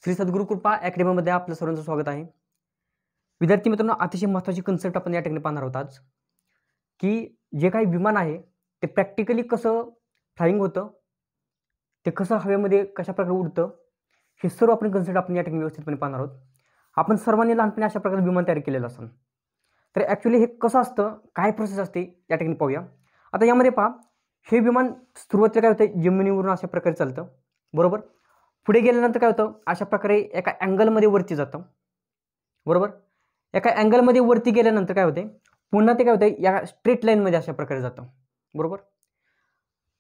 श्री सद्गुरू कृपा अकॅडमीमध्ये आपलं सर्वांचं स्वागत आहे. विद्यार्थी मित्रांनो, अतिशय महत्त्वाची कन्सेप्ट आपण या ठिकाणी पाहणार आहोत आज, की जे काही विमान आहे ते प्रॅक्टिकली कसं फ्लाइंग होतं, ते कसं हवेमध्ये कशाप्रकारे उडतं, हे सर्व आपण या ठिकाणी व्यवस्थितपणे पाहणार आहोत. आपण सर्वांनी लहानपणी अशा प्रकारे विमान तयार केलेलं असेल. तर ॲक्च्युली हे कसं असतं, काय प्रोसेस असते या ठिकाणी पाहूया. आता यामध्ये पहा, हे विमान सुरुवातीला काय होतं, जमिनीवरून अशा प्रकारे चालतं, बरोबर. पुढे गेल्यानंतर काय होतं, अशा प्रकारे एका अँगलमध्ये वरती जातं, बरोबर. एका अँगलमध्ये वरती गेल्यानंतर काय होते, पुन्हा ते काय होते या स्ट्रेट लाईनमध्ये अशा प्रकारे जातं, बरोबर.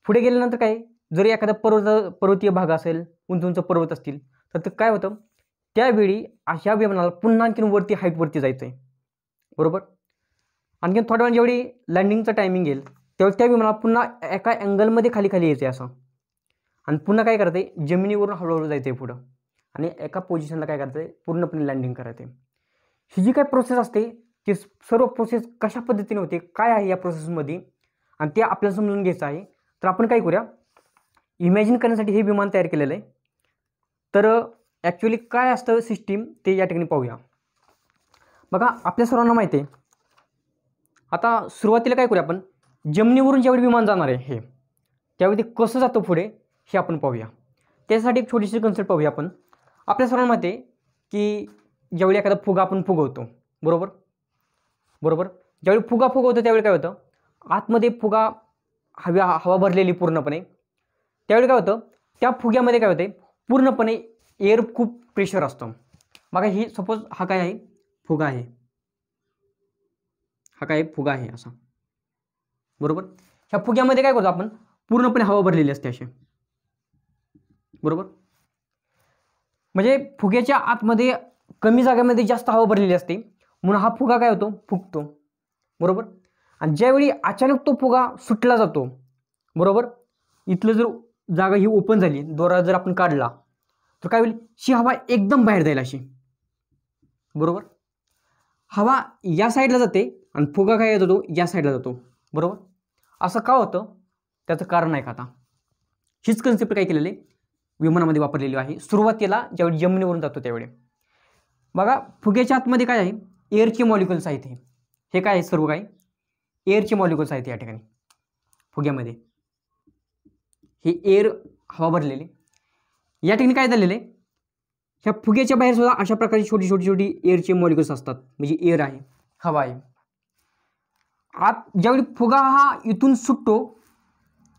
पुढे गेल्यानंतर काय, जर एखादा पर्वतीय भाग असेल, उंच उंच पर्वत असतील, तर ते काय होतं, त्यावेळी अशा विमानाला पुन्हा आणखीन वरती हाईटवरती जायचं आहे, बरोबर. आणखीन थोड्या वेळ जेवढी लँडिंगचा टायमिंग येईल तेव्हा त्या विमानाला पुन्हा एका अँगलमध्ये खाली यायचं आहे असं, आणि पुन्हा काय करते, जमिनीवरून हळूहळू जायचं आहे पुढं, आणि एका पोझिशनला काय करायचं आहे, पूर्णपणे लँडिंग करायचं आहे. ही जी काय प्रोसेस असते ती सर्व प्रोसेस कशा पद्धतीने होते, काय आहे या प्रोसेसमध्ये, आणि ते आपल्याला समजून घ्यायचं आहे. तर आपण काय करूया, इमॅजिन करण्यासाठी हे विमान तयार केलेलं आहे. तर ॲक्च्युली काय असतं सिस्टीम ते या ठिकाणी पाहूया. बघा, आपल्या सर्वांना माहिती आहे, आता सुरुवातीला काय करूया, आपण जमिनीवरून ज्यावेळी विमान जाणार आहे हे, त्यावेळी ते कसं जातं पुढे हे आपण पाहूया. त्यासाठी एक छोटीशी कन्सेप्ट पाहूया आपण. आपल्या सर्वांना माहिती आहे की ज्यावेळी एखादा फुगा आपण फुगवतो, बरोबर बरोबर ज्यावेळी फुगा फुगवतो त्यावेळी काय होतं, आतमध्ये फुगा हवा भरलेली पूर्णपणे, त्यावेळी काय होतं, त्या फुग्यामध्ये काय होते, पूर्णपणे एअर खूप प्रेशर असतं. बघा, ही सपोज हा काय आहे, फुगा आहे, हा काय फुगा आहे असा, बरोबर. ह्या फुग्यामध्ये काय करतो आपण, पूर्णपणे हवा भरलेली असते अशी, बरोबर. म्हणजे फुग्याच्या आतमध्ये कमी जागेमध्ये जास्त हवा भरलेली असते, म्हणून हा फुगा काय होतो, फुगतो, बरोबर. आणि ज्यावेळी अचानक तो फुगा सुटला जातो, बरोबर, इथलं जर जागा ही ओपन झाली, दोरा जर आपण काढला तर काय होईल, ही हवा एकदम बाहेर जाईल अशी, बरोबर. हवा या साईडला जाते आणि फुगा काय जातो, या साईडला जातो, बरोबर. असं का होतं, त्याचं कारण आहे का. आता हीच कन्सेप्ट काय केलेली विमानामध्ये वापरलेली आहे. सुरुवातीला ज्यावेळी जमिनीवरून जातो त्यावेळी बघा, फुग्याच्या आतमध्ये काय आहे, एअरचे मॉलिक्युल्स आहेत. हे काय आहे, सर्व काय एअरचे मॉलिक्युल्स आहेत या ठिकाणी फुग्यामध्ये. हे एअर हवा भरलेली, या ठिकाणी काय झालेलं आहे, ह्या फुग्याच्या बाहेर सुद्धा अशा प्रकारची छोटी छोटी छोटी एअरचे मॉलिक्युल्स असतात, म्हणजे एअर आहे, हवा आहे. आत ज्यावेळी फुगा हा इथून सुटतो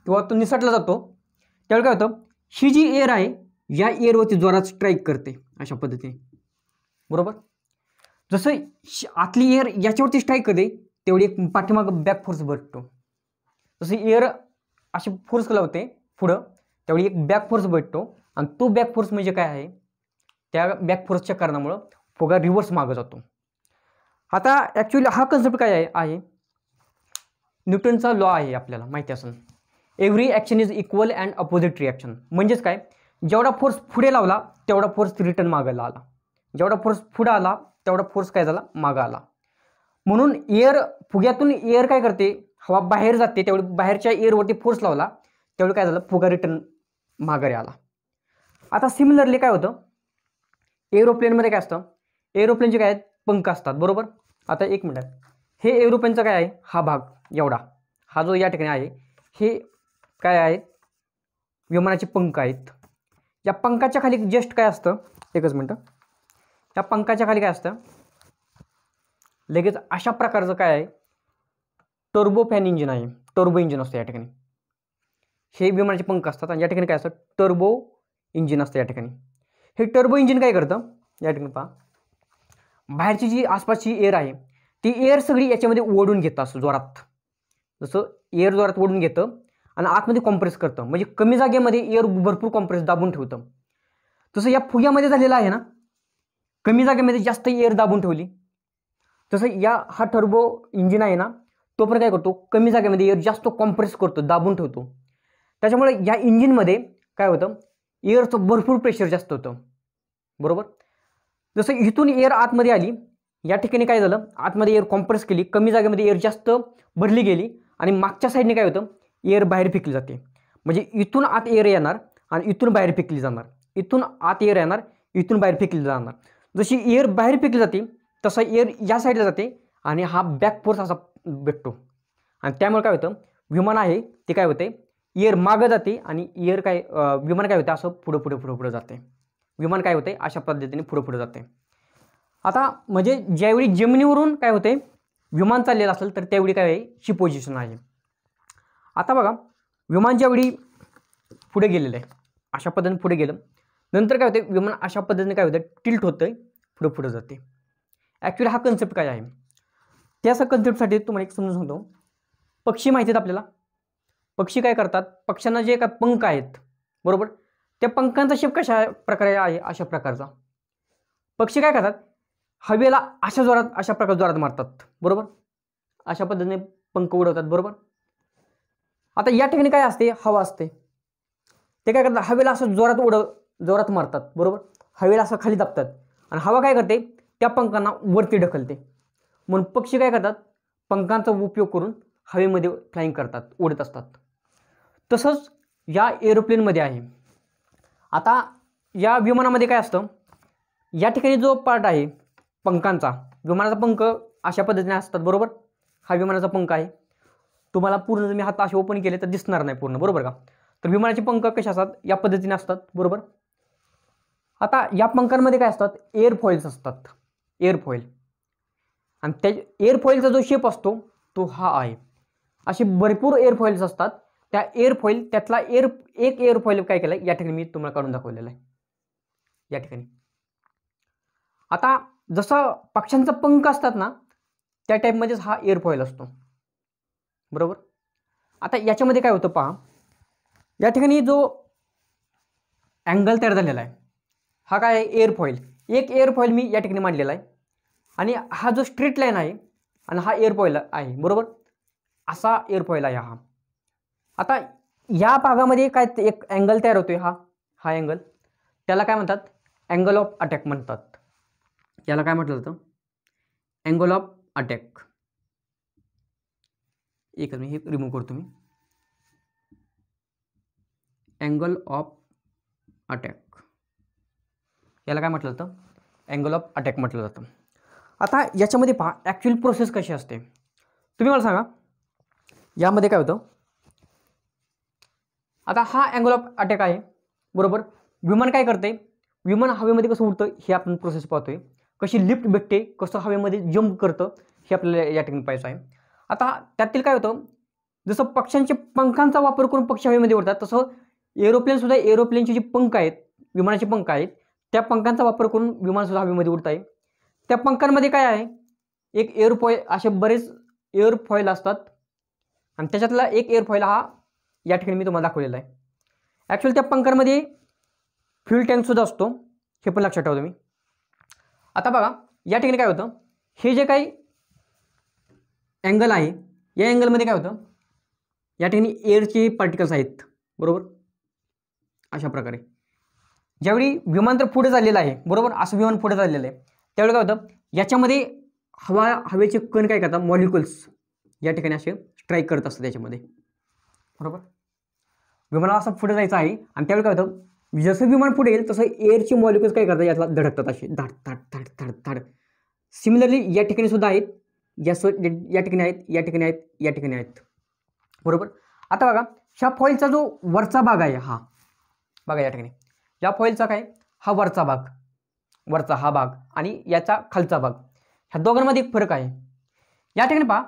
किंवा तो निसटला जातो त्यावेळी काय होतं, ही जी एअर आहे या एअरवरती जोरात स्ट्राईक करते अशा पद्धतीने, बरोबर. जसं आतली एअर याच्यावरती स्ट्राईक करते तेवढी एक पाठीमागं बॅक फोर्स भेटतो. जसं एअर अशी फोर्स लावते पुढं, त्यावेळी एक बॅक फोर्स भेटतो, आणि तो बॅक फोर्स म्हणजे काय आहे, त्या बॅक फोर्सच्या कारणामुळं फुगा रिव्हर्स मागं जातो. आता ॲक्च्युली हा कन्सेप्ट काय आहे, न्यूटनचा लॉ आहे, आपल्याला माहिती असेल, every action is equal and opposite reaction. म्हणजेच काय, जेवढा फोर्स पुढे लावला तेवढा फोर्स रिटर्न मागायला आला, जेवढा फोर्स पुढे आला तेवढा फोर्स काय झाला, मागं आला. म्हणून एअर फुग्यातून एअर काय करते, हवा बाहेर जाते, त्यावेळी बाहेरच्या एअरवरती फोर्स लावला त्यावेळी काय झालं, फुगा रिटर्न माघारी आला. आता सिमिलरली काय होतं, एरोप्लेनमध्ये काय असतं, एरोप्लेनचे काय आहेत, पंख असतात, बरोबर. आता एक मिनिट, हे एरोप्लेनचं काय आहे, हा भाग एवढा, हा जो या ठिकाणी आहे, हे काय आहे, विमानाचे पंख आहेत. या पंखाच्या खाली जस्ट काय असतं, एकच मिनटं, या पंखाच्या खाली काय असतं, लगेच अशा प्रकारचं काय आहे, टर्बो फॅन इंजिन आहे, टर्बो इंजिन असतं या ठिकाणी. हे विमानाचे पंख असतात आणि या ठिकाणी काय असतं, टर्बो इंजिन असतं या ठिकाणी. हे टर्बो इंजिन काय करतं, या ठिकाणी पहा, बाहेरची जी आसपासची एअर आहे ती एअर सगळी याच्यामध्ये ओढून घेतं असं जोरात, जसं एअर जोरात ओढून घेतं आणि आतमध्ये कॉम्प्रेस करतं, म्हणजे कमी जागेमध्ये एअर भरपूर कॉम्प्रेस दाबून ठेवतं. तसं या फुग्यामध्ये झालेलं आहे ना, कमी जागेमध्ये जास्त एअर दाबून ठेवली, तसं हा टर्बो इंजिन आहे ना, तो पण काय करतो, कमी जागेमध्ये एअर जास्त कॉम्प्रेस करतो, दाबून ठेवतो. त्याच्यामुळे या इंजिनमध्ये काय होतं, एअरचं भरपूर प्रेशर जास्त होतं, बरोबर. जसं इथून एअर आतमध्ये आली, या ठिकाणी काय झालं, आतमध्ये एअर कॉम्प्रेस केली, कमी जागेमध्ये एअर जास्त भरली गेली, आणि मागच्या साईडने काय होतं, एअर बाहेर फेकली जाते. म्हणजे इथून आत एअर येणार आणि इथून बाहेर फेकली जाणार, इथून आत एअर येणार, इथून बाहेर फेकली जाणार. जशी एअर बाहेर फेकली जाते तसं एअर या साईडला जाते आणि हा बॅक फोर्स असा भेटतो आणि त्यामुळे काय होतं, विमान आहे ते काय होते, एअर मागं जाते आणि एअर काय विमान काय होते असं पुढं पुढं पुढं पुढं जाते. विमान काय होते अशा पद्धतीने पुढं पुढं जाते. आता म्हणजे ज्यावेळी जमिनीवरून काय होते विमान चाललेलं असेल तर त्यावेळी काय आहे ही पोझिशन आहे. आता बघा विमान ज्यावेळी पुढे गेलेलं आहे अशा पद्धतीने पुढे गेलं, नंतर काय होते विमान अशा पद्धतीने काय होतं टिल्ट होतं, पुढे पुढे जाते. ॲक्च्युली हा कन्सेप्ट काय आहे, त्या कन्सेप्टसाठी तुम्हाला एक समजून सांगतो. पक्षी माहिती आहेत आपल्याला, पक्षी काय करतात, पक्ष्यांना जे काय पंख आहेत बरोबर, त्या पंखांचा शेप कशा प्रकारे आहे अशा प्रकारचा. पक्षी काय करतात हवेला अशा जोरात अशा प्रकारे जोरात मारतात बरोबर, अशा पद्धतीने पंख उडवतात बरोबर. आता या ठिकाणी काय असते, हवा असते, ते काय करतात हवेला असं जोरात मारतात बरोबर, हवेला असं खाली दाबतात आणि हवा काय करते त्या पंखांना वरती ढकलते. म्हणून पक्षी काय करतात पंखांचा उपयोग करून हवेमध्ये फ्लाइंग करतात, उडत असतात. तसंच या एरोप्लेनमध्ये आहे. आता या विमानामध्ये काय असतं, या ठिकाणी जो पार्ट आहे पंखांचा, विमानाचा पंख अशा पद्धतीने असतात बरोबर, हा विमानाचा पंख आहे. तुम्हाला पूर्ण जर मी हात असे ओपन केले तर दिसणार नाही पूर्ण बरोबर का. तर विमानाचे पंख कसे असतात या पद्धतीने असतात बरोबर. आता या पंखांमध्ये काय असतात एअरफॉइल्स असतात, एअरफॉइल, आणि त्या एअरफॉइलचा जो शेप असतो तो हा आहे. असे भरपूर एअरफॉइल्स असतात. त्या एअरफॉइल त्यातला एक एअरफॉइल काय केलं या ठिकाणी मी तुम्हाला काढून दाखवलेलं आहे या ठिकाणी. आता जसं पक्ष्यांचा पंख असतात ना त्या टाईपमध्येच हा एअरफॉइल असतो बरोबर. आता याच्यामध्ये काय होतं पहा, या ठिकाणी जो अँगल तयार झालेला आहे हा काय आहे एअरफॉइल, एक एअरफॉइल मी या ठिकाणी मांडलेला आहे आणि हा जो स्ट्रेट लाईन आहे आणि हा एअरफॉइल आहे बरोबर, असा एअरफॉइल आहे हा. आता या भागामध्ये काय एक अँगल तयार होतोय, हा अँगल, त्याला काय म्हणतात अँगल ऑफ अटॅक म्हणतात. याला काय म्हटलं जातं अँगल ऑफ अटॅक. एक मी हे रिमूव्ह करतो मी, अँगल ऑफ अटॅक, याला काय म्हटलं जातं अँगल ऑफ अटॅक म्हटलं जातं. आता याच्यामध्ये पहा ॲक्च्युअल प्रोसेस कशी असते तुम्ही मला सांगा. यामध्ये काय होतं, आता हा अँगल ऑफ अटॅक आहे बरोबर. विमान काय करते, विमान हवेमध्ये कसं उडतं हे आपण प्रोसेस पाहतोय, कशी लिफ्ट भेटते, कसं हवेमध्ये जंप करतं हे आपल्याला या ठिकाणी पाहायचं आहे. आता त्यातील काय होतं, जसं पक्ष्यांच्या पंखांचा वापर करून पक्षी हवेमध्ये उडतात तसं एरोप्लेनसुद्धा, एरोप्लेनचे जे पंख आहेत, विमानाचे पंख आहेत, त्या पंखांचा वापर करून विमानसुद्धा हवेमध्ये उडत आहे. त्या पंखांमध्ये काय आहे एक एअरफॉइल, असे बरेच एअरफॉइल असतात आणि त्याच्यातला एक एअरफॉइल हा या ठिकाणी मी तुम्हाला दाखवलेला आहे. ॲक्च्युअली त्या पंखांमध्ये फ्यूल टँकसुद्धा असतो, हे पण लक्षात ठेवा तुम्ही. आता बघा या ठिकाणी काय होतं, हे जे काही अँगल आहे या अँगलमध्ये काय होतं, या ठिकाणी एअरचे पार्टिकल्स आहेत बरोबर. अशा प्रकारे ज्यावेळी विमान तर पुढे चाललेलं आहे बरोबर, असं विमान पुढे चाललेलं आहे त्यावेळी काय होतं याच्यामध्ये हवेचे कण काय करतात, मॉलिक्युल्स या ठिकाणी असे स्ट्राईक करत असतात याच्यामध्ये बरोबर. विमानाला असं पुढे जायचं आहे आणि त्यावेळी काय होतं, जसं विमान पुढे येईल तसं एअरचे मॉलिक्युल्स काय करतात यातला धडकतात असे धाड धाड धाड धाड धाड. सिमिलरली या ठिकाणी सुद्धा आहेत, या ठिकाणी आहेत, या ठिकाणी आहेत, या ठिकाणी आहेत बरोबर. आता बघा ह्या फॉईलचा जो वरचा भाग आहे हा बघा, या ठिकाणी या फॉईलचा काय हा वरचा भाग, वरचा हा भाग आणि याचा खालचा भाग, ह्या दोघांमध्ये एक फरक आहे. या ठिकाणी पहा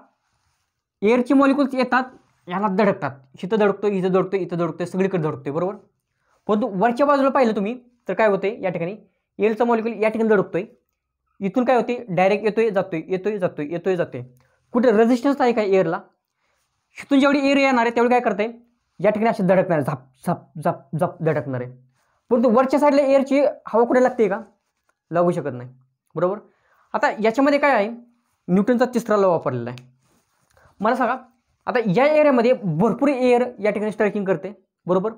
एअरचे मॉलिक्युल्स येतात याला धडकतात, इथं धडकतोय, इथं धडकतोय, इथं धडकतोय, सगळीकडे धडकतोय बरोबर. परंतु वरच्या बाजूला पाहिलं तुम्ही तर काय होते, या ठिकाणी एअरचा मॉलिक्युल या ठिकाणी धडकतोय, इथून काय होते डायरेक्ट येतोय जातोय, येतोय जातोय, येतोय जातोय. कुठे रेजिस्टन्स आहे काय एअरला, इथून जेवढी एअर येणार आहे तेवढी काय करते या ठिकाणी असे धडकणार आहे, झप झप झप झप धडकणार आहे. परंतु वरच्या साईडला एअरची हवा कुठे लागते का, लागू शकत नाही बरोबर. आता याच्यामध्ये काय आहे न्यूटनचा तिसरा लॉ वापरलेला आहे. मला सांगा आता या एरियामध्ये भरपूर एअर या ठिकाणी स्ट्रायकिंग करते बरोबर,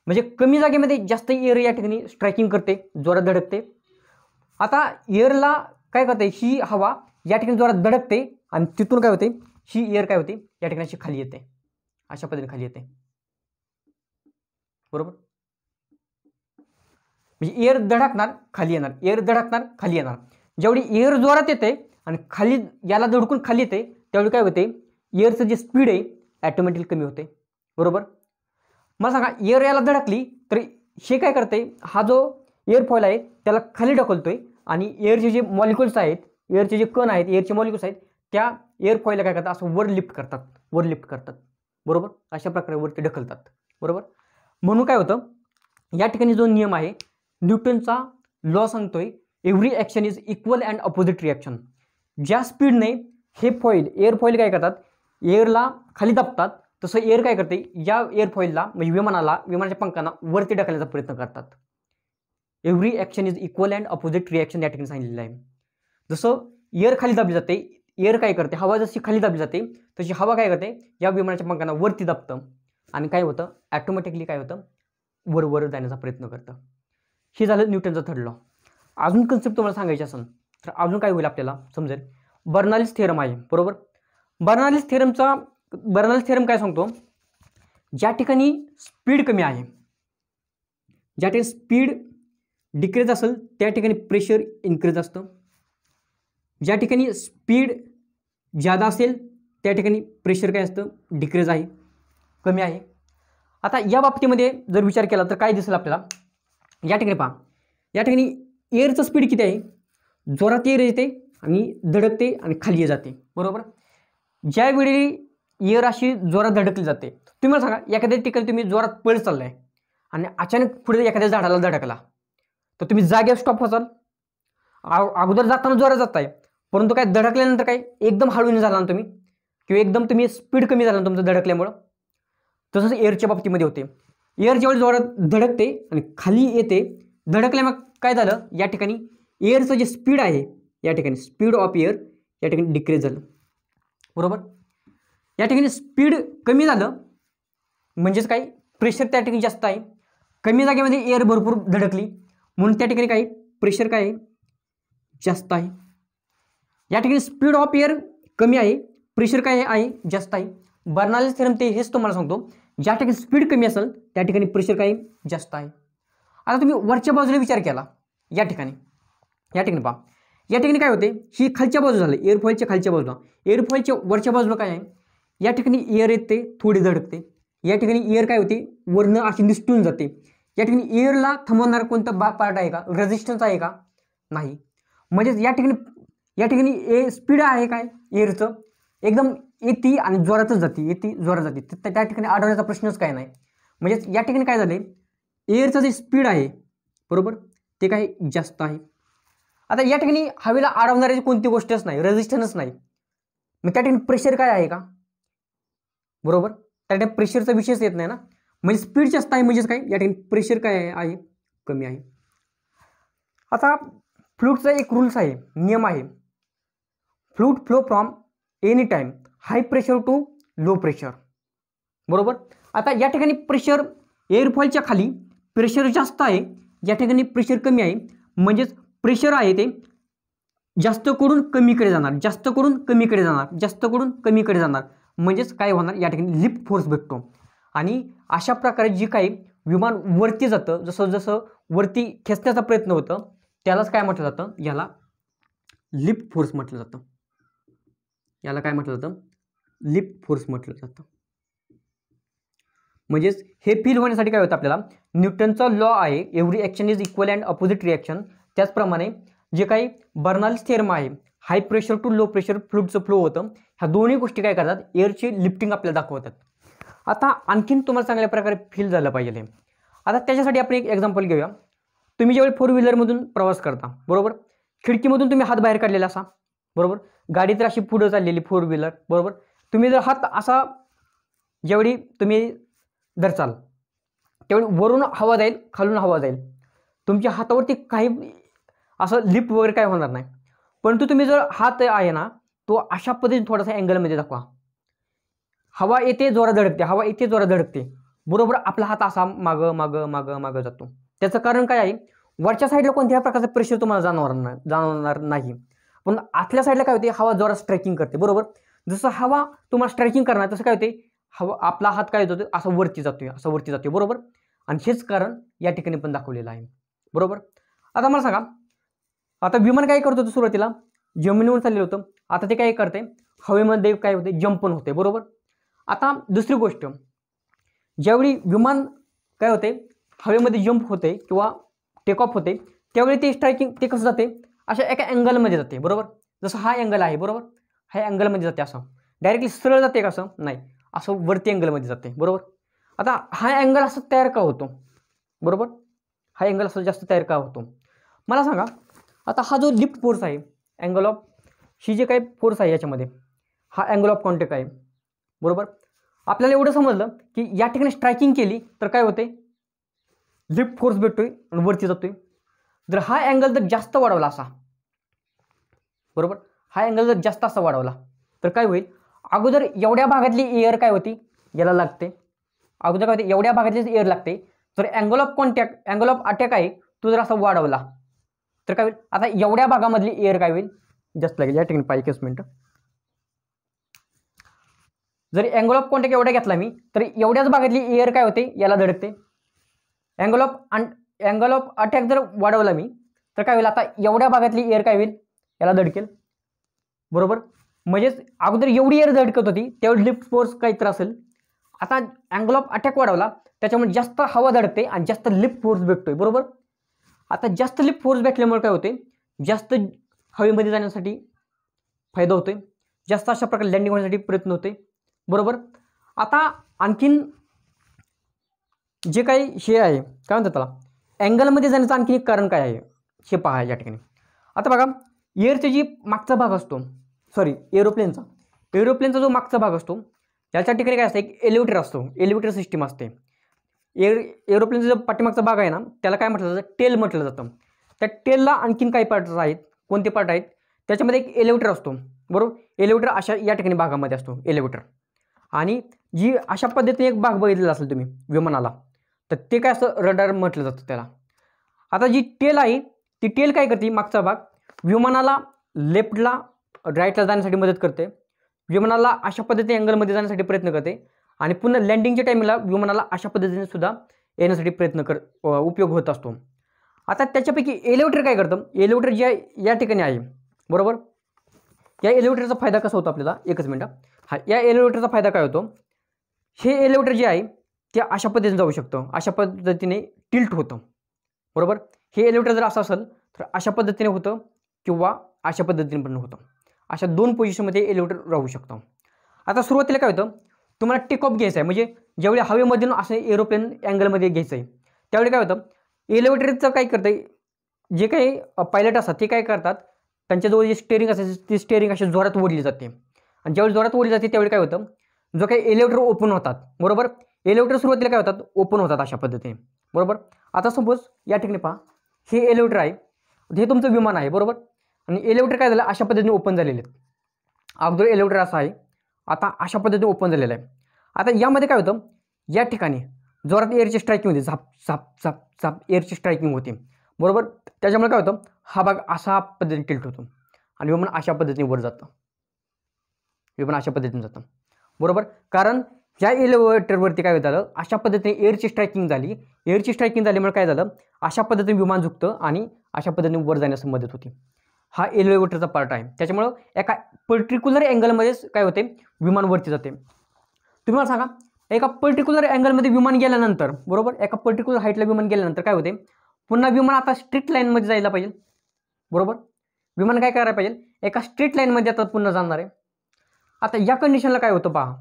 म्हणजे कमी जागेमध्ये जास्त एअर या ठिकाणी स्ट्रायकिंग करते, जोरात धडकते. आता एअरला काय करते, ही हवा या ठिकाणी जोरात धडकते आणि तिथून काय होते, ही एअर काय होते या ठिकाणी अशी खाली येते, अशा पद्धतीने खाली येते बरोबर. म्हणजे एअर धडकणार खाली येणार, एअर धडकणार खाली येणार. जेवढी एअर जोरात येते आणि खाली याला धडकून खाली येते त्यावेळी काय होते, एअरचं जे स्पीड आहे ॲटोमॅटिकली कमी होते. बरोबर. मला सांगा एअर याला धडकली तर हे काय करते, हा जो एअर फॉईल आहे त्याला खाली ढकलतोय आणि एअरचे जे मॉलिक्युल्स आहेत, एअरचे जे कण आहेत, एअरचे मॉलिक्युल्स आहेत त्या एअर फॉईलला काय करतात, असं वर लिफ्ट करतात. बरोबर. अशा प्रकारे वरती ढकलतात. बरोबर. म्हणून काय होतं, या ठिकाणी जो नियम आहे न्यूटनचा लॉ सांगतोय every action is equal and opposite reaction. ज्या स्पीडने हे फॉईल एअर फॉईल काय करतात, एअरला खाली दाबतात, तसं एअर काय करते, या एअर फॉईलला म्हणजे विमानाच्या पंखांना वरती ढकलण्याचा प्रयत्न करतात. Every action is equal and opposite reaction या ठिकाणी सांगितलेलं आहे. जसं एअर खाली दाबली जाते, एअर काय करते, हवा जशी खाली दाबली जाते तशी हवा काय करते, या विमानाच्या पंखांना वरती दाबतं आणि काय होतं, ॲटोमॅटिकली काय होतं, वर जाण्याचा प्रयत्न करतं. हे झालं न्यूटनचा थर्ड लॉ. अजून कन्सेप्ट तुम्हाला सांगायची असेल तर अजून काय होईल आपल्याला समजेल, बर्नॉलीज थेरम आहे. बरोबर. बर्नॉलीज थेरम काय सांगतो, ज्या ठिकाणी स्पीड कमी आहे, ज्या ठिकाणी स्पीड डिक्रीज असेल त्या ठिकाणी प्रेशर इन्क्रीज असतं. ज्या ठिकाणी स्पीड जादा असेल त्या ठिकाणी प्रेशर काय असतं, डिक्रीज आहे, कमी आहे. आता या बाबतीमध्ये जर विचार केला तर काय दिसेल आपल्याला, या ठिकाणी पहा, या ठिकाणी एअरचं स्पीड किती आहे, जोरात एअर येते आणि धडकते आणि खाली जाते. बरोबर. ज्यावेळी एअर अशी जोरात धडकली जाते, तुम्ही मला सांगा एखाद्या ठिकाणी तुम्ही जोरात पळ चाललाय आणि अचानक पुढे एखाद्या झाडाला धडकला तर तुम्ही जागेवर स्टॉप होसाल. अगोदर जाताना जोरात जाताय परंतु काय धडकल्यानंतर काय एकदम हळूने झाला ना तुम्ही, किंवा एकदम तुम्ही स्पीड कमी झाला ना तुमचं धडकल्यामुळं. तसंच एअरच्या बाबतीमध्ये होते. एअर ज्यावेळी जोरात धडकते आणि खाली येते, धडकल्या मग काय झालं, या ठिकाणी एअरचं जे स्पीड आहे, या ठिकाणी स्पीड ऑफ एअर या ठिकाणी डिक्रीज झालं. बरोबर. या ठिकाणी स्पीड कमी झालं म्हणजेच काय, प्रेशर त्या ठिकाणी जास्त आहे, कमी जागेमध्ये एअर भरपूर धडकली म्हणून त्या ठिकाणी काय प्रेशर काय आहे, जास्त आहे. या ठिकाणी स्पीड ऑफ एअर कमी आहे, प्रेशर काय आहे, जास्त आहे. बर्नॉलीज थेरम ते हेच तुम्हाला सांगतो, ज्या ठिकाणी स्पीड कमी असेल त्या ठिकाणी प्रेशर काय जास्त आहे. आता तुम्ही वरच्या बाजूला विचार केला, या ठिकाणी पहा, या ठिकाणी काय होते, ही खालच्या बाजूला झालं, एअरफॉईलच्या खालच्या बाजूला. एअरफॉईलच्या वरच्या बाजूला काय आहे, या ठिकाणी एअर येते थोडी धडकते, या ठिकाणी एअर काय होते वरनं अशी निसटून जाते. या ठिकाणी एअरला थांबवणारा कोणता पार्ट आहे का, रेझिस्टन्स आहे का, नाही. म्हणजेच या ठिकाणी स्पीड आहे काय एअरचं, एकदम येते आणि जोरातच जाते, येते जोरात जाते, त्या ठिकाणी अडवण्याचा प्रश्नच काय नाही. म्हणजेच या ठिकाणी काय झाले, एअरचं जे स्पीड आहे बरोबर ते काय जास्त आहे. आता या ठिकाणी हवेला अडवणारी कोणती गोष्टच नाही, रेझिस्टन्स नाही, मग त्या ठिकाणी प्रेशर काय आहे का, बरोबर त्या ठिकाणी प्रेशरचा विषयच येत नाही ना. म्हणजे स्पीड जास्त आहे म्हणजेच काय, या ठिकाणी प्रेशर काय आहे, कमी आहे. आता फ्लुइडचा एक रूल्स आहे, नियम आहे, fluid flow from any time high pressure to low pressure. बरोबर. आता या ठिकाणी प्रेशर एअरफॉईलच्या खाली प्रेशर जास्त आहे, या ठिकाणी प्रेशर कमी आहे, म्हणजेच प्रेशर आहे ते जास्त करून कमीकडे जाणार, जास्त करून कमीकडे जाणार, जास्त करून कमीकडे जाणार, म्हणजेच काय होणार, या ठिकाणी लिफ्ट फोर्स भेटतो. आणि अशा प्रकारे जी काही विमान वरती जातं, जसं जसं वरती खेचण्याचा प्रयत्न होतं त्यालाच काय म्हटलं जातं, याला लिफ्ट फोर्स म्हटलं जातं. याला काय म्हटलं जातं, लिफ्ट फोर्स म्हटलं जातं. म्हणजेच हे फील होण्यासाठी काय होतं आपल्याला, न्यूटनचा लॉ आहे every action is equal and opposite reaction. त्याचप्रमाणे जे काही बर्नॉलीज थेरम आहे, high pressure to low pressure फ्लुइडचं फ्लो होतं, ह्या दोन्ही गोष्टी काय करतात, एअरची लिफ्टिंग आपल्याला दाखवतात. आता आणखीन तुम्हाला चांगल्या प्रकारे फील झालं पाहिजे. आता त्याच्यासाठी आपण एक एक्झाम्पल घेऊया. तुम्ही ज्यावेळी 4 व्हीलरमधून प्रवास करता बरोबर, खिडकीमधून तुम्ही हात बाहेर काढलेला असा बरोबर, गाडी तर अशी पुढे चाललेली 4 व्हीलर बरोबर, तुम्ही जर हात असा ज्यावेळी तुम्ही धरचाल त्यावेळी वरून हवा जाईल, खालून हवा जाईल, तुमच्या हातावरती काही असं लिफ्ट वगैरे काय होणार नाही. परंतु तुम्ही जर हात आहे ना तो अशा पद्धतीने थोडासा अँगलमध्ये दाखवा, हवा येते जोरात धडकते, हवा येते जोरात धडकते बरोबर, आपला हात असा मागं मागं मागं मागं जातो. त्याचं कारण काय आहे, वरच्या साईडला कोणत्याही प्रकारचं प्रेशर तुम्हाला जाणवणार नाही, पण आतल्या साईडला काय होते, हवा जोरात स्ट्रायकिंग करते बरोबर. जसं हवा तुम्हाला स्ट्रायकिंग करणार तसं काय होते, हवा आपला हात काय होतो असं वरती जातोय, असं वरती जातोय बरोबर. आणि हेच कारण या ठिकाणी पण दाखवलेलं आहे. बरोबर. आता मला सांगा, आता विमान काय करत होतं सुरुवातीला जमिनीवर चाललेलं होतं, आता ते काय करते हवेमध्ये काय होते जंप पण होते, बरोबर. आता दुसरी गोष्ट, ज्यावेळी विमान काय होते हवेमध्ये जंप होते किंवा टेक ऑफ होते त्यावेळी ते स्ट्रायकिंग ते कसं जाते अशा एका अँगलमध्ये जाते, बरोबर. जसं हा अँगल आहे, बरोबर, हा अँगलमध्ये जाते, असं डायरेक्टली सरळ जाते का असं नाही, असं वरती अँगलमध्ये जाते, बरोबर. आता हा अँगल असं तयार का होतो, बरोबर, हा अँगल असं जास्त तयार का होतो मला सांगा. आता हा जो लिफ्ट फोर्स आहे, अँगल ऑफ ही जे काही फोर्स आहे याच्यामध्ये हा अँगल ऑफ कॉन्टॅक्ट आहे, बरोबर. आपल्याला एवढं समजलं की या ठिकाणी स्ट्रायकिंग केली तर काय होते लिफ्ट फोर्स भेटतोय आणि वरती जातोय. जर हा अँगल जर जास्त वाढवला असा, बरोबर, हा अँगल जर जास्त असा वाढवला तर काय होईल, अगोदर एवढ्या भागातली एअर काय होती याला लागते, अगोदर काय होते एवढ्या भागातली एअर लागते. जर angle of contact angle of attack आहे तो जर असा वाढवला तर काय होईल, आता एवढ्या भागामधली एअर काय होईल जास्त लागेल. या ठिकाणी 5 मिनिटं, जर अँगल ऑफ कॉन्टॅक्ट एवढ्या घेतला मी तर एवढ्याच भागातली एअर काय होते याला धडकते. अँगल ऑफ अटॅक जर वाढवला मी तर काय होईल, आता एवढ्या भागातली एअर काय होईल याला धडकेल, बरोबर. म्हणजेच अगोदर एवढी एअर धडकत होती तेवढी लिफ्ट फोर्स काही तर असेल, आता अँगल ऑफ अटॅक वाढवला त्याच्यामुळे जास्त हवा धडकते आणि जास्त लिफ्ट फोर्स भेटतोय, बरोबर. आता जास्त लिफ्ट फोर्स भेटल्यामुळे काय होते जास्त हवेमध्ये जाण्यासाठी फायदा होतोय, जास्त अशा प्रकारे लँडिंग होण्यासाठी प्रयत्न होते, बरोबर. आता आणखीन जे काही हे आहे काय म्हणतात त्याला अँगलमध्ये जाण्याचं आणखी एक कारण काय आहे हे पहा या ठिकाणी. आता बघा एअरचा जी मागचा भाग असतो, सॉरी एरोप्लेनचा जो मागचा भाग असतो त्याच्या ठिकाणी काय असतं एक एलिव्हेटर असतो, एलिव्हेटर सिस्टीम असते. एरोप्लेनचा जो पाठीमागचा भाग आहे ना त्याला काय म्हटलं जातं टेल म्हटलं जातं. त्या टेलला आणखीन काही पार्ट आहेत, कोणते पार्ट आहेत त्याच्यामध्ये एक एलिव्हेटर असतो, बरोबर. एलिव्हेटर अशा या ठिकाणी भागामध्ये असतो एलिव्हेटर. आणि जी अशा पद्धतीने एक भाग बघितलेला असेल तुम्ही विमानाला तर ते काय असं रडार म्हटलं जातं त्याला. आता जी टेल आहे ती टेल काय करते मागचा भाग विमानाला लेफ्टला राईटला जाण्यासाठी मदत करते, विमानाला अशा पद्धतीने अँगलमध्ये जाण्यासाठी प्रयत्न करते आणि पुन्हा लँडिंगच्या टाईमला विमानाला अशा पद्धतीने सुद्धा येण्यासाठी उपयोग होत असतो. आता त्याच्यापैकी एलिव्हेटर काय करतं, एलिव्हेटर जे या ठिकाणी आहे, बरोबर. या एलिव्हेटरचा फायदा कसा होतो आपल्याला, एकच मिनिट, हा या एलिव्हेटरचा फायदा काय होतो, हे एलिव्हेटर जे आहे ते अशा पद्धतीने जाऊ शकतं, अशा पद्धतीने टिल्ट होतं, बरोबर. हे एलिव्हेटर जर असं असेल तर अशा पद्धतीने होतं किंवा अशा पद्धतीने पण होतं, अशा दोन पोझिशनमध्ये एलिव्हेटर राहू शकतं. आता सुरुवातीला काय होतं तुम्हाला टेक ऑफ घ्यायचं आहे, म्हणजे ज्यावेळी हवेमधून असं एरोप्लेन अँगलमध्ये घ्यायचं आहे त्यावेळी काय होतं एलिव्हेटरचं काय करतं, जे काही पायलट असतात ते काय करतात त्यांच्याजवळ जे स्टेअरिंग असते ती स्टेअरिंग अशी जोरात ओढली जाते आणि ज्यावेळी जोरात ओढली जाते त्यावेळी काय होतं जो काही एलिव्हेटर ओपन होतात, बरोबर. एलिव्हेटर सुरुवातीला काय होतात ओपन होतात अशा पद्धतीने, बरोबर. आता सपोज या ठिकाणी पहा हे एलिव्हेटर आहे, हे तुमचं विमान आहे, बरोबर. आणि एलिव्हेटर काय झालं अशा पद्धतीने ओपन झालेले आहेत, अगोदर एलिव्हेटर असं आहे आता अशा पद्धतीने ओपन झालेलं आहे. आता यामध्ये काय होतं या ठिकाणी जोरात एअरची स्ट्रायकिंग होते, झाप झाप झाप झाप एअरची स्ट्रायकिंग होते, बरोबर. त्याच्यामुळे काय होतं हा भाग अशा पद्धतीने टिल्ट होतो आणि विमान अशा पद्धतीने वर जातं, विमान अशा पद्धतीने जातं, बरोबर. कारण या एलिव्हेटरवरती काय झालं अशा पद्धतीने एअरची स्ट्रायकिंग झाली, एअरची स्ट्रायकिंग झाल्यामुळे काय झालं अशा पद्धतीने विमान झुकतं आणि अशा पद्धतीने वर जाण्यास मदत होती. हा एलिव्हेटरचा पार्ट आहे, त्याच्यामुळं एका पर्टिक्युलर अँगलमध्येच काय होते विमान वरती जाते. तुम्ही मला सांगा एका पर्टिक्युलर अँगलमध्ये विमान गेल्यानंतर, बरोबर, एका पर्टिक्युलर हाईटला विमान गेल्यानंतर काय होते पुन्हा विमान आता स्ट्रेट लाईनमध्ये जायला पाहिजे, बरोबर. विमान काय करायला पाहिजे एका स्ट्रेट लाईनमध्ये आता पुन्हा जाणार आहे. आता या कंडिशनला काय होतं पहा,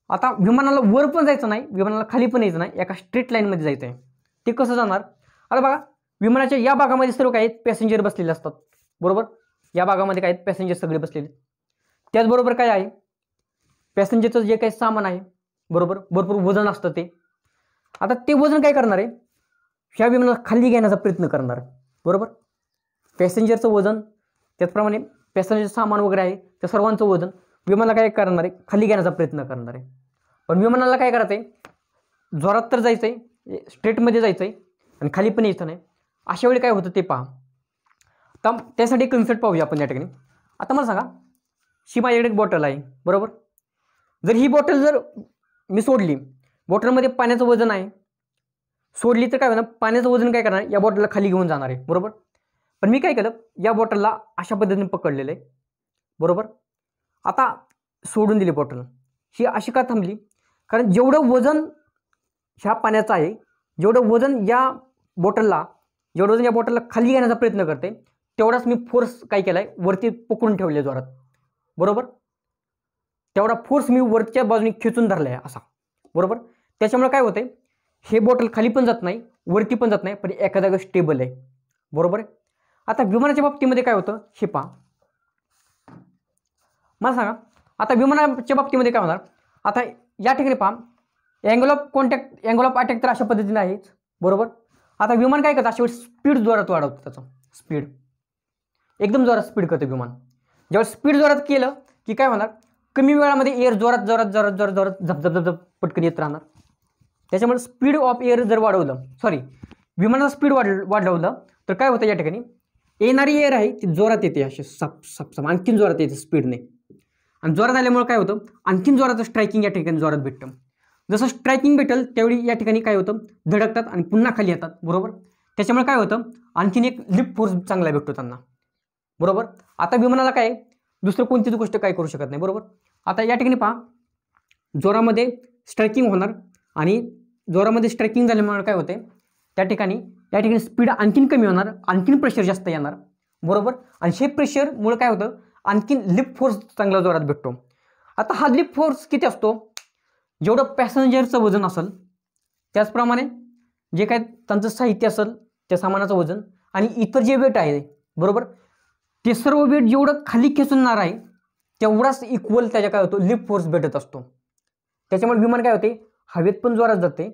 आता विमानाला वर पण जायचं नाही विमानाला खाली पण यायचं नाही, एका स्ट्रेट लाईनमध्ये जायचं आहे. ते कसं जाणार, आता बघा विमानाच्या या भागामध्ये सर्व काय पॅसेंजर बसलेले असतात, बरोबर. या भागामध्ये काय पॅसेंजर सगळे बसलेले, त्याचबरोबर काय आहे पॅसेंजरचं जे काही सामान आहे, बरोबर, भरपूर वजन असतं ते. आता ते वजन काय करणार आहे ह्या विमानाला खाली घेण्याचा प्रयत्न करणार, बरोबर. पॅसेंजरचं वजन त्याचप्रमाणे पॅसेंजरचं सामान वगैरे आहे त्या सर्वांचं वजन विमानाला काय करणार आहे खाली घेण्याचा प्रयत्न करणार आहे. पण विमानाला काय करायचं आहे जोरात तर जायचं आहे, स्ट्रेटमध्ये जायचं आहे आणि खाली पण यायचं नाही. अशा वेळी काय होतं ते पहा. तर त्यासाठी कन्सेप्ट पाहूया आपण या ठिकाणी. आता मला सांगा ही माझ्याकडे एक बॉटल आहे, बरोबर. जर ही बॉटल जर मी सोडली, बॉटलमध्ये पाण्याचं वजन आहे, सोडली तर काय होणार, पाण्याचं वजन काय करणार, या बॉटलला खाली घेऊन जाणार आहे, बरोबर. पण मी काय केलं, या बॉटलला अशा पद्धतीने पकडलेलं आहे, बरोबर. आता सोडून दिली बॉटल. ही अशी का थांबली, कारण जेवढं वजन ह्या पाण्याचं आहे, जेवढं वजन या बॉटलला खाली घेण्याचा प्रयत्न करते, तेवढाच मी फोर्स काय केलाय, वरती पकडून ठेवले जोरात, बरोबर. तेवढा फोर्स मी वरच्या बाजूने खेचून धरलाय असा, बरोबर. त्याच्यामुळे काय होतंय, हे बॉटल खाली पण जात नाही, वरती पण जात नाही, पण एका जागा स्टेबल आहे, बरोबर आहे. आता विमानाच्या बाबतीमध्ये काय होतं हे पहा, मला सांगा. आता विमानाच्या बाबतीमध्ये काय होणार, आता या ठिकाणी पहा, अँगल ऑफ अटॅक तर अशा पद्धतीने आहेच, बरोबर. आता विमान काय करतं, अशा वेळी स्पीड जोरात वाढवतं, त्याचं स्पीड एकदम जोरात स्पीड करतं विमान. जेव्हा स्पीड जोरात केलं की काय होणार, कमी वेळामध्ये एअर जोरात जोरात जोरात जोरात जोरात झप झप झप पटकन येत राहणार. त्याच्यामुळे स्पीड ऑफ एअर जर विमानाचं स्पीड वाढवलं तर काय होतं, या ठिकाणी येणारी एअर आहे ती जोरात येते, अशी सप सप सप आणखीन जोरात येते स्पीडने. आणि जोरात आल्यामुळे काय होतं, आणखीन जोराचं स्ट्रायकिंग या ठिकाणी जोरात भेटतं. जसं स्ट्रायकिंग भेटेल त्यावेळी या ठिकाणी काय होतं, धडकतात आणि पुन्हा खाली येतात, बरोबर. त्याच्यामुळे काय होतं, आणखीन एक लिफ्ट फोर्स चांगला भेटतो त्यांना, बरोबर. आता विमानाला काय दुसरं कोणतीच गोष्ट काय करू शकत नाही, बरोबर. आता या ठिकाणी पहा, जोरामध्ये स्ट्रायकिंग होणार आणि जोरामध्ये स्ट्रायकिंग झाल्यामुळे काय होते, त्या ठिकाणी स्पीड आणखीन कमी होणार, आणखीन प्रेशर जास्त येणार, बरोबर. आणि हे प्रेशरमुळे काय होतं, आणखीन लिफ्ट फोर्स चांगला जोरात भेटतो. आता हा लिफ्ट फोर्स किती असतो, जेवढं पॅसेंजरचं वजन असेल त्याचप्रमाणे जे काय त्यांचं साहित्य असेल त्या सामानाचं वजन आणि इतर जे वेट आहे, बरोबर, ते सर्व वेट जेवढं खाली खेचणार आहे तेवढाच इक्वल त्याच्या काय होतो, लिफ्ट फोर्स भेटत असतो. त्याच्यामुळे विमान काय होते, हवेत पण जोरात जाते,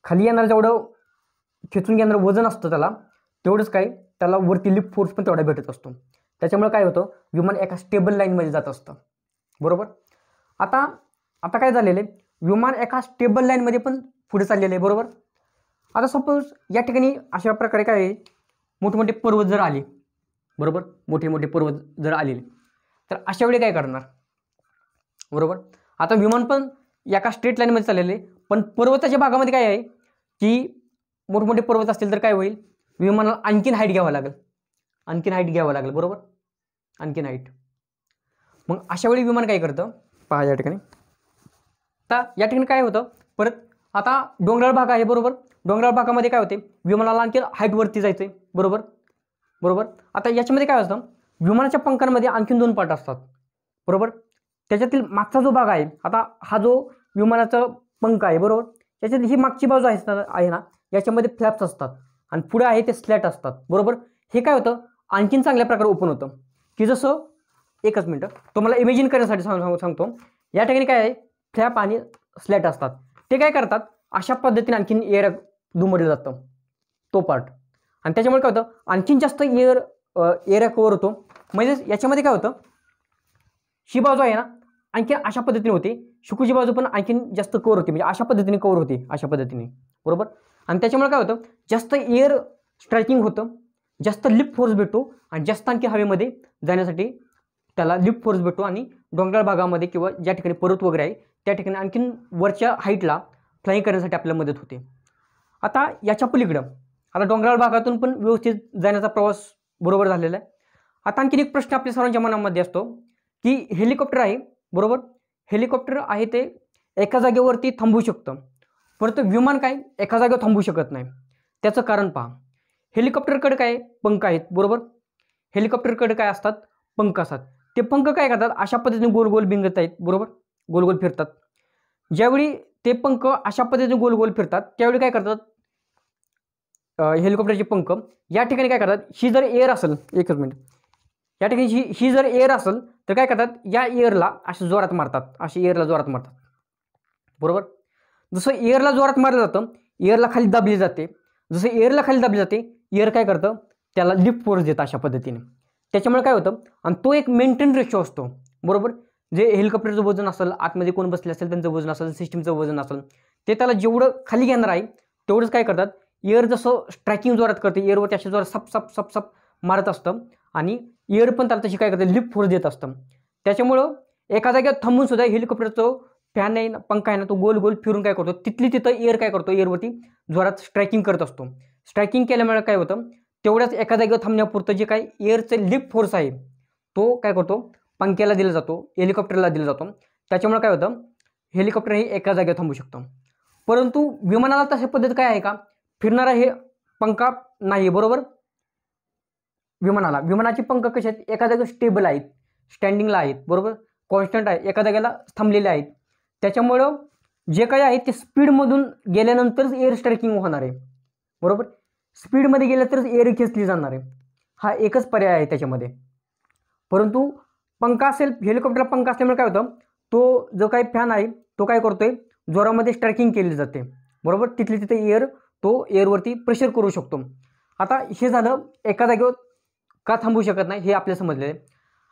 खाली येणार जेवढं खेचून घेणारं वजन असतं त्याला तेवढंच काय त्याला वरती लिफ्ट फोर्स पण तेवढा भेटत असतो. त्याच्यामुळे काय होतं, विमान एका स्टेबल लाईनमध्ये जात असतं, बरोबर. आता काय झालेलं आहे, विमान एका स्टेबल लाईनमध्ये पण पुढे चाललेलं आहे, बरोबर. आता सपोज या ठिकाणी अशा प्रकारे काय आहे, मोठमोठे पर्वत जर आले, बरोबर, मोठे मोठे पर्वत जर आलेले तर अशा वेळी काय करणार, बरोबर. आता विमान पण एका स्ट्रेट लाईनमध्ये चाललेले, पण पर्वताच्या भागामध्ये काय आहे की मोठमोठे पर्वत असतील तर काय होईल, विमानाला आणखीन हाईट घ्यावं लागेल, बरोबर, आणखीन हाईट. मग अशा वेळी विमान काय करतं पहा, या ठिकाणी काय होतं, परत आता डोंगराळ भाग आहे, बरोबर. डोंगराळ भागामध्ये काय होते, विमानाला आणखी हाईट वरती जायचंय, बरोबर. आता याच्यामध्ये काय असतं, विमानाच्या पंखांमध्ये आणखीन 2 पार्ट असतात, बरोबर. त्याच्यातील मागचा जो भाग आहे, आता हा जो विमानाचा पंख आहे, बरोबर, त्याच्यात ही मागची बाजू आहे ना, याच्यामध्ये फ्लॅप्स असतात आणि पुढे आहे ते स्लॅट असतात, बरोबर. हे काय होतं, आणखीन चांगल्या प्रकारे ओपन होतं, की जसं एकच मिनिट तुम्हाला इमेजिन करण्यासाठी सांगतो. या ठिकाणी काय आहे, फ्लॅप आणि स्लॅट असतात, ते काय करतात, अशा पद्धतीने आणखीन एअर दुमडलं जातं तो पार्ट, आणि त्याच्यामुळे काय होतं, आणखीन जास्त एअर कव्हर होतो. म्हणजे याच्यामध्ये काय होतं, ही बाजू आहे ना आणखी अशा पद्धतीने होते, शुकूची बाजू पण आणखीन जास्त कव्हर होते, म्हणजे अशा पद्धतीने कव्हर होते, अशा पद्धतीने, बरोबर. आणि त्याच्यामुळे काय होतं, जास्त एअर स्ट्रायकिंग होतं, जास्त लिफ्ट फोर्स भेटतो आणि जास्त आणखी हवेमध्ये जाण्यासाठी त्याला लिफ्ट फोर्स भेटतो आणि डोंगराळ भागामध्ये किंवा ज्या ठिकाणी पर्वत वगैरे आहे त्या ठिकाणी आणखीन वरच्या हाईटला फ्लाईंग करण्यासाठी आपल्याला मदत होते. आता याच्या पलीकडं आता डोंगराळ भागातून पण व्यवस्थित जाण्याचा प्रवास बरोबर झालेला आहे. आता आणखीन एक प्रश्न आपल्या सर्वांच्या मनामध्ये असतो की हेलिकॉप्टर आहे, बरोबर, हेलिकॉप्टर आहे ते एका जागेवरती थांबू शकतं, परंतु विमान काय एका जागेवर थांबू शकत नाही. त्याचं कारण पहा, हेलिकॉप्टरकडे काय पंख आहेत, बरोबर, हेलिकॉप्टरकडे काय असतात, पंख असतात. ते पंख काय करतात, अशा पद्धतीने गोल गोल बिंगत आहेत, बरोबर, गोल गोल फिरतात. ज्यावेळी ते पंख अशा पद्धतीने गोल गोल फिरतात त्यावेळी काय करतात, हेलिकॉप्टरचे पंख या ठिकाणी काय करतात, ही जर एअर असेल, एकच मिनिट, या ठिकाणी ही जर एअर असेल तर काय करतात, या एअरला अशी जोरात मारतात, अशी एअरला जोरात मारतात, बरोबर. जसं एअरला जोरात मारलं जातं, एअरला खाली दाबली जाते, जसं एअरला खाली दाबली जाते, एअर काय करतं, त्याला लिफ्ट फोर्स देतं अशा पद्धतीने. त्याच्यामुळे काय होतं, आणि तो एक मेंटेन रेशो असतो, बरोबर. जे हेलिकॉप्टरचं वजन असेल, आतमध्ये कोण बसले असेल त्यांचं वजन असेल, सिस्टीमचं वजन असेल, ते त्याला जेवढं खाली घेणार आहे तेवढंच काय करतात, एअर जसं स्ट्रायकिंग जोरात करते, एअरवरती अशा जोरात सप सप सप सप मारत असतं आणि एअर पण त्याला तशी काय करते, लिफ्ट फोर्स देत असतं. त्याच्यामुळं एका जागेवर थांबून सुद्धा हेलिकॉप्टरचं फॅन आहे ना, पंखा आहे ना, तो गोल गोल फिरून काय करतो, तिथं एअर काय करतो, एअरवरती जोरात स्ट्रायकिंग करत असतो. स्ट्रायकिंग केल्यामुळे काय होतं, तेवढ्याच एका जागेवर थांबण्यापुरतं जे काय एअरचं लिफ्ट फोर्स आहे तो काय करतो, पंख्याला दिला जातो, हेलिकॉप्टरला दिला जातो. त्याच्यामुळे काय होतं, हेलिकॉप्टर हे एका जागेवर थांबू शकतं. परंतु विमानाला तशी पद्धत काय आहे का, फिरणारा हे पंखा नाही, बरोबर. विमानाचे पंख कसे आहेत, एका जागेवर स्टेबल आहेत, स्टँडिंगला आहेत, बरोबर, कॉन्स्टंट आहे, एका जागेला थांबलेले आहेत. त्याच्यामुळं जे काही आहे ते स्पीडमधून गेल्यानंतरच एअर स्ट्रायकिंग होणार आहे, बरोबर. स्पीडमध्ये गेलं तरच एअर खेचली जाणार आहे. हा एकच पर्याय आहे त्याच्यामध्ये. परंतु पंखा असेल, हेलिकॉप्टरला पंखा असल्यामुळे काय होतं, तो जो काही फॅन आहे तो काय करतोय, जोरामध्ये स्ट्रायकिंग केली जाते, बरोबर. तिथे एअर, तो एअरवरती प्रेशर करू शकतो. आता हे झालं एका जागेवर का थांबू शकत नाही हे आपल्याला समजले आहे.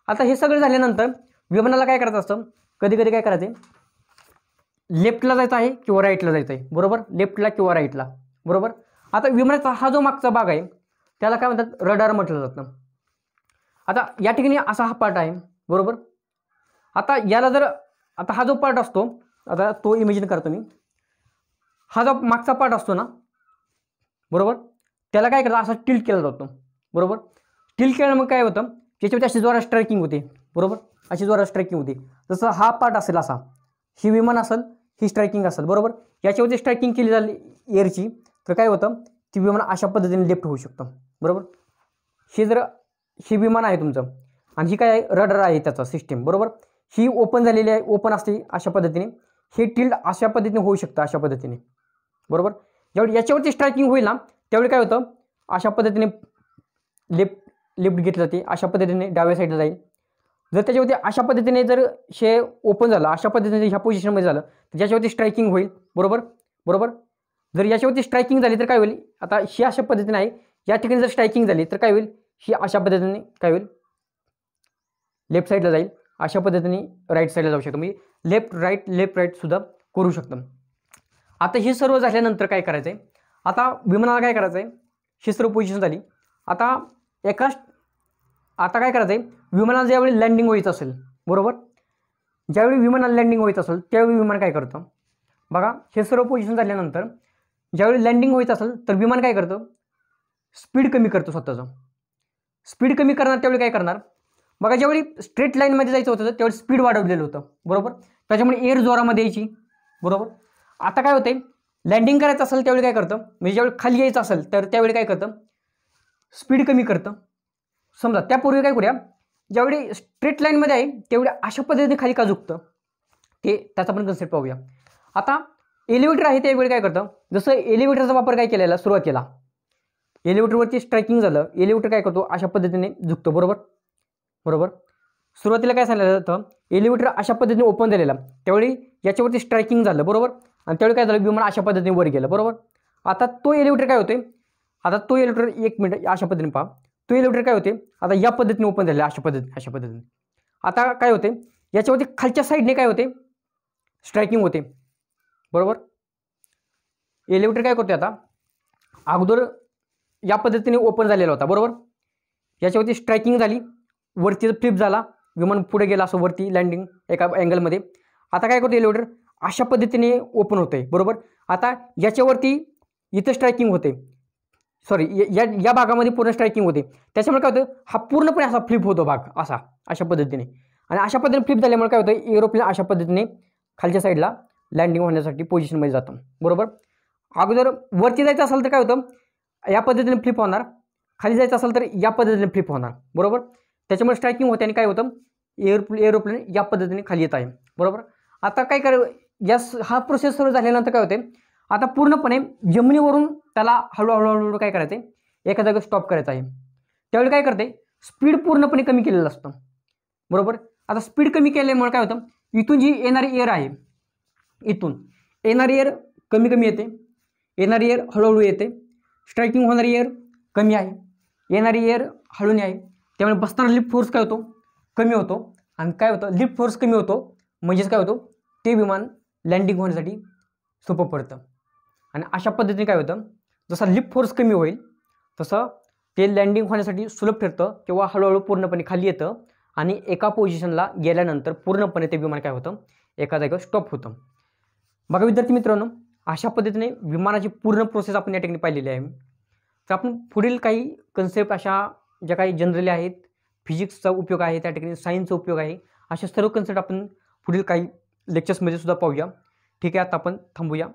आता हे सगळं झाल्यानंतर विमानाला काय करायचं असतं, कधी कधी काय करायचं, लेफ्टला जायचं आहे किंवा राईटला जायचं आहे, बरोबर, लेफ्टला किंवा राईटला, बरोबर. आता विमानाचा हा जो मागचा भाग आहे त्याला काय म्हणतात, रडार म्हटलं जातं. आता या ठिकाणी असा हा पार्ट आहे, बरोबर. आता याला जर, आता हा जो पार्ट असतो, आता तो इमेजिन करतो मी, हा जो मागचा पार्ट असतो ना, बरोबर, त्याला काय करतं, असा टिल्ट केला जातो, बरोबर. टिल्ट केल्यामुळे काय होतं, त्याच्यावरती अशी जोरात स्ट्रायकिंग होते, बरोबर, अशी जोरात स्ट्रायकिंग होते. जसं हा पार्ट असेल असा, ही विमान असेल, ही स्ट्रायकिंग असेल, बरोबर. याच्यावरती स्ट्रायकिंग केली झाली एअरची तर काय होतं, ती विमान अशा पद्धतीने लेफ्ट होऊ शकतं, बरोबर. ही विमान आहे तुमचं आणि ही काय आहे, रडार आहे त्याचा सिस्टीम, बरोबर. ही ओपन झालेली आहे, ओपन असते अशा पद्धतीने, हे टिल्ट अशा पद्धतीने होऊ शकतं, अशा पद्धतीने, बरोबर. ज्यावेळी याच्यावरती स्ट्रायकिंग होईल ना त्यावेळी काय होतं, अशा पद्धतीने लिफ्ट घेतली जाते, अशा पद्धतीने डाव्या साईडला जाईल. जर त्याच्यावरती अशा पद्धतीने जर हे ओपन झालं, अशा पद्धतीने ह्या पोझिशनमध्ये झालं तर ज्याच्यावरती स्ट्रायकिंग होईल, बरोबर. जर याच्यावरती स्ट्रायकिंग झाली तर काय होईल, आता ही अशा पद्धतीने आहे, या ठिकाणी जर स्ट्रायकिंग झाली तर काय होईल, ही अशा पद्धतीने काय होईल, लेफ्ट साईडला जाईल, अशा पद्धतीने राईट साईडला जाऊ शकतो, म्हणजे लेफ्ट राईट सुद्धा करू शकतं. आता हे सर्व झाल्यानंतर काय करायचं आहे, आता विमानाला काय करायचं आहे, ही सर्व पोझिशन झाली. आता काय करायचं आहे, विमानाला ज्यावेळी लँडिंग व्हायचं असेल, बरोबर, ज्यावेळी विमानाला लँडिंग व्हायचं असेल त्यावेळी विमान काय करतं, बघा, हे सर्व पोझिशन झाल्यानंतर ज्यावेळी लँडिंग व्हायचं असेल तर विमान काय करतं, स्पीड कमी करतो, स्वतःचं स्पीड कमी करणार. त्यावेळी काय करणार, बघा, ज्यावेळी स्ट्रेट लाईनमध्ये जायचं होतं त्यावेळी स्पीड वाढवलेलं होतं, बरोबर, त्याच्यामुळे एअर जोरामध्ये यायची, बरोबर. आता काय होतंय, लँडिंग करायचं असेल त्यावेळी काय करतं, म्हणजे ज्यावेळी खाली यायचं असेल तर त्यावेळी काय करतं, स्पीड कमी करतं. समजा त्यापूर्वी काय करूया, ज्यावेळी स्ट्रेट लाईनमध्ये आहे तेवढी अशा पद्धतीने खाली का झुकतं ते त्याचा पण कन्सेप्ट पाहूया. आता एलिव्हेटर आहे त्यावेळी काय करतं, जसं एलिव्हेटरचा वापर काय केलेला सुरुवातीला, एलिव्हेटरवरती स्ट्रायकिंग झालं, एलिव्हेटर काय करतो, अशा पद्धतीने झुकतो, बरोबर. सुरुवातीला काय सांगितलं जातं, एलिव्हेटर अशा पद्धतीने ओपन झालेला, त्यावेळी याच्यावरती स्ट्रायकिंग झालं, बरोबर, आणि त्यावेळी काय झालं, विमान अशा पद्धतीने वर गेलं, बरोबर. आता तो एलिव्हेटर काय होते, आता तो एलिव्हेटर, एक मिनिट, अशा पद्धतीने पहा, तो एलिव्हेटर काय होते, आता या पद्धतीने ओपन झाले, अशा पद्धतीने. आता काय होते, याच्यावरती खालच्या साईडने काय होते, स्ट्रायकिंग होते, बरोबर. एलिव्हेटर काय करते, आता अगोदर या पद्धतीने ओपन झालेला होता, बरोबर, याच्यावरती स्ट्रायकिंग झाली, वरती फ्लिप झाला, विमान पुढे गेला असं वरती लँडिंग एका अँगलमध्ये. आता काय करतो एलिव्हेटर, अशा पद्धतीने ओपन होते, बरोबर. आता याच्यावरती इथं स्ट्रायकिंग होते, सॉरी, या भागामध्ये पूर्ण स्ट्रायकिंग होते, त्याच्यामुळे काय होतं, हा पूर्णपणे असा फ्लिप होतो भाग, अशा पद्धतीने. आणि अशा पद्धतीने फ्लिप झाल्यामुळे काय होतं, एरोप्लेन अशा पद्धतीने खालच्या साईडला लँडिंग होण्यासाठी पोझिशनमध्ये जातं, बरोबर. अगोदर वरती जायचं असेल तर काय होतं, या पद्धतीने फ्लिप होणार, खाली जायचं असेल तर या पद्धतीने फ्लिप होणार, बरोबर. त्याच्यामुळे स्ट्रायकिंग होते आणि काय होतं, एरोप्लेन या पद्धतीने खाली येत आहे, बरोबर. आता काय हा प्रोसेस सुरू झाल्यानंतर काय होते, आता पूर्णपणे जमिनीवरून त्याला हळूहळू काय करायचं आहे, एका जागेवर स्टॉप करायचं आहे. त्यावेळी काय करते, स्पीड पूर्णपणे कमी केलेलं असतं, बरोबर. आता स्पीड कमी केल्यामुळे काय होतं, इथून जी येणारी एअर आहे, इथून येणारी एअर कमी येते, येणारी एअर हळूहळू येते, स्ट्रायकिंग होणारी एअर कमी आहे, येणारी एअर हळूने आहे, त्यामुळे बसणारा लिफ्ट फोर्स काय होतो, कमी होतो. आणि काय होतं, लिफ्ट फोर्स कमी होतो म्हणजेच काय होतं, ते विमान लँडिंग होण्यासाठी सोपं पडतं. आणि अशा पद्धतीने काय होतं, जसा लिफ्ट फोर्स कमी होईल तसं ते लँडिंग होण्यासाठी सुलभ ठरतं किंवा हळूहळू पूर्णपणे खाली येतं आणि एका पोझिशनला गेल्यानंतर पूर्णपणे ते विमान काय होतं, एका जागेवर स्टॉप होतं. बघा विद्यार्थी मित्रांनो, अशा पद्धतीने विमानाची पूर्ण प्रोसेस आपण या ठिकाणी पाहिलेली आहे. तर आपण पुढील काही कन्सेप्ट अशा ज्या काही जनरली आहेत, फिजिक्सचा उपयोग आहे त्या ठिकाणी, सायन्सचा उपयोग आहे, अशा सर्व कन्सेप्ट आपण पुढील काही लेक्चर्समध्ये सुद्धा पाहूया. ठीक आहे, आता आपण थांबूया.